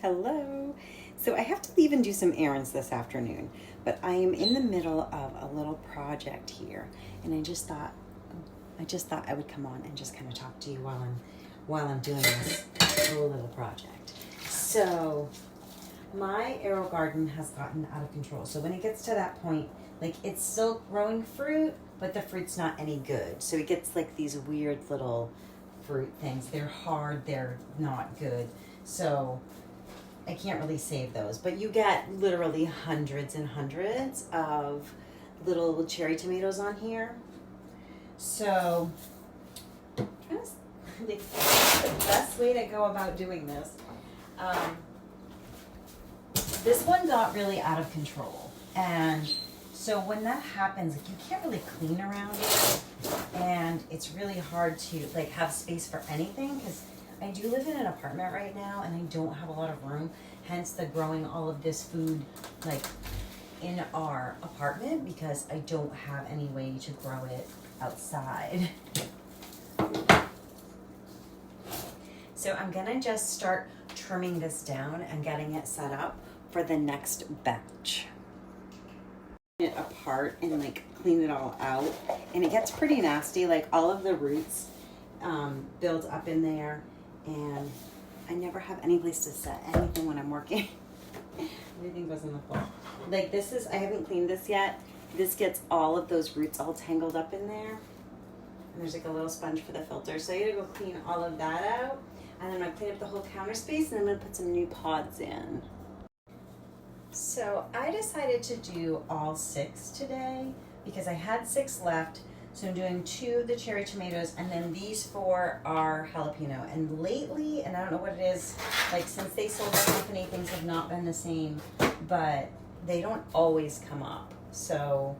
Hello. So I have to leave and do some errands this afternoon, but I am in the middle of a little project here, and I just thought I would come on and just kind of talk to you while I'm doing this little project. So my Aero garden has gotten out of control. So when it gets to that point, like it's still growing fruit, but the fruit's not any good. So it gets like these weird little fruit things. They're hard, they're not good. So I can't really save those, but you get literally hundreds and hundreds of little cherry tomatoes on here. So I'm trying to think the best way to go about doing this. This one got really out of control, and so when that happens, like, you can't really clean around it, and it's really hard to like have space for anything, because I do live in an apartment right now and I don't have a lot of room, hence the growing all of this food like in our apartment, because I don't have any way to grow it outside. So I'm gonna just start trimming this down and getting it set up for the next batch. It apart and like clean it all out, and it gets pretty nasty, like all of the roots build up in there, and I never have any place to set anything when I'm working. Everything goes in the floor. Like this is, I haven't cleaned this yet. This gets all of those roots all tangled up in there, and there's like a little sponge for the filter, so I gotta go clean all of that out, and then I'm gonna clean up the whole counter space, and I'm gonna put some new pods in. So I decided to do all 6 today because I had 6 left. So I'm doing 2 of the cherry tomatoes, and then these 4 are jalapeno. And lately, and I don't know what it is, like since they sold the company, things have not been the same, but they don't always come up. So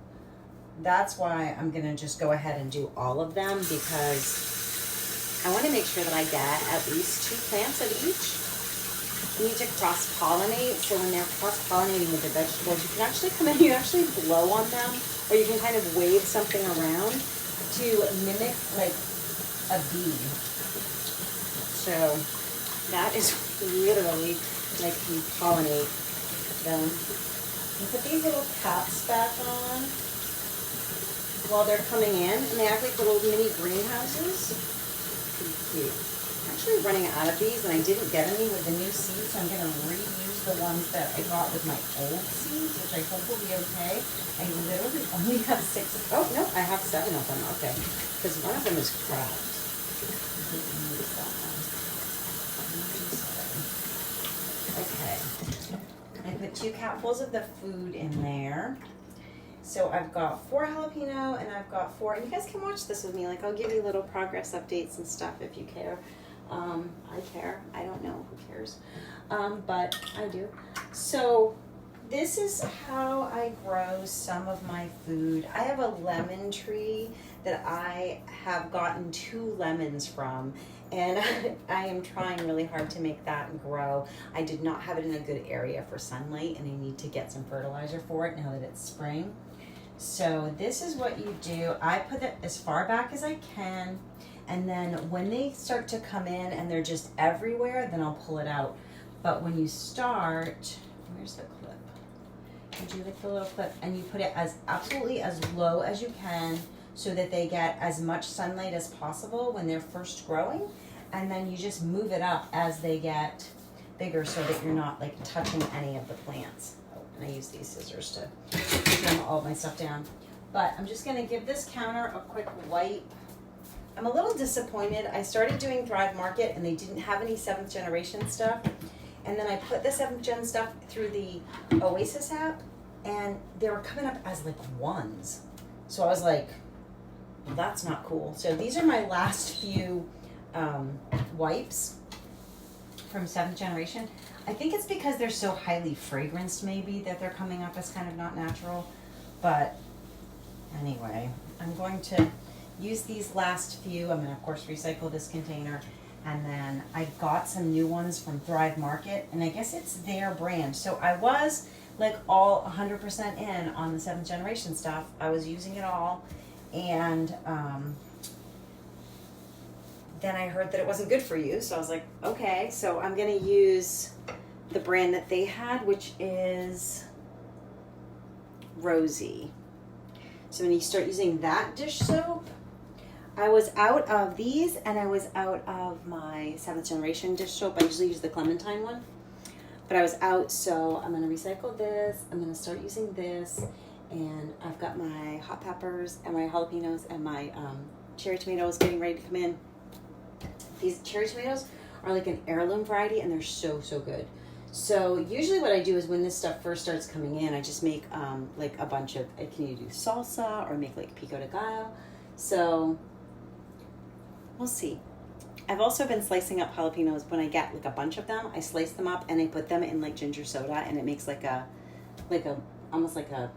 that's why I'm gonna just go ahead and do all of them, because I wanna make sure that I get at least 2 plants of each. You need to cross-pollinate, so when they're cross-pollinating with the vegetables, you can actually come in, you can actually blow on them, or you can kind of wave something around to mimic like a bee. So that is literally like you pollinate them. You put these little caps back on while they're coming in, and they act like little mini greenhouses. Pretty cute. I'm actually running out of these, and I didn't get any with the new seeds, so I'm going to reuse the ones that I got with my old seeds, which I hope will be okay. I literally only have 6. Oh, no, I have 7 of them. Okay, because one of them is cracked. Okay, I put 2 capfuls of the food in there. So I've got 4 jalapeno, and I've got 4, and you guys can watch this with me. Like, I'll give you little progress updates and stuff if you care. I care. I don't know who cares, but I do. So this is how I grow some of my food. I have a lemon tree that I have gotten 2 lemons from, and I am trying really hard to make that grow. I did not have it in a good area for sunlight, and I need to get some fertilizer for it now that it's spring. So this is what you do. I put it as far back as I can, and then when they start to come in and they're just everywhere, then I'll pull it out. But when you start, where's the clip? You do like the little clip, and you put it as absolutely as low as you can so that they get as much sunlight as possible when they're first growing, and then you just move it up as they get bigger so that you're not like touching any of the plants. Oh, and I use these scissors to trim all of my stuff down. But I'm just gonna give this counter a quick wipe. I'm a little disappointed. I started doing Thrive Market and they didn't have any 7th generation stuff. And then I put the 7th gen stuff through the Oasis app, and they were coming up as like 1s. So I was like, well, that's not cool. So these are my last few wipes from 7th generation. I think it's because they're so highly fragranced, maybe, that they're coming up as kind of not natural. But anyway, I'm going to use these last few. I'm going to, of course, recycle this container. And then I got some new ones from Thrive Market, and I guess it's their brand. So I was like all 100% in on the 7th generation stuff. I was using it all, and then I heard that it wasn't good for you. So I was like, okay, so I'm going to use the brand that they had, which is Rosy. So when you start using that dish soap, I was out of these and I was out of my 7th generation dish soap. I usually use the Clementine one, but I was out, so I'm gonna recycle this. I'm gonna start using this, and I've got my hot peppers and my jalapenos and my cherry tomatoes getting ready to come in. These cherry tomatoes are like an heirloom variety, and they're so good. So usually what I do is when this stuff first starts coming in, I just make like a bunch of, can you do salsa or make like pico de gallo? So we'll see. I've also been slicing up jalapenos. When I get like a bunch of them, I slice them up and I put them in like ginger soda, and it makes like a almost like a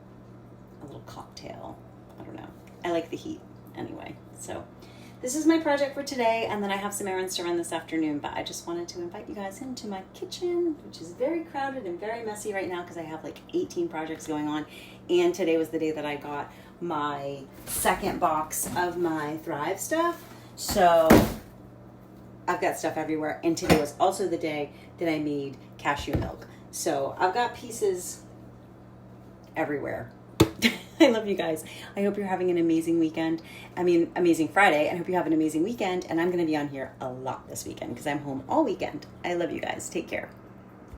little cocktail. I don't know. I like the heat anyway. So this is my project for today, and then I have some errands to run this afternoon, but I just wanted to invite you guys into my kitchen, which is very crowded and very messy right now because I have like 18 projects going on, and today was the day that I got my second box of my Thrive stuff. So I've got stuff everywhere, and today was also the day that I made cashew milk. So I've got pieces everywhere. I love you guys. I hope you're having an amazing weekend. Amazing Friday. I hope you have an amazing weekend. And I'm going to be on here a lot this weekend because I'm home all weekend. I love you guys. Take care.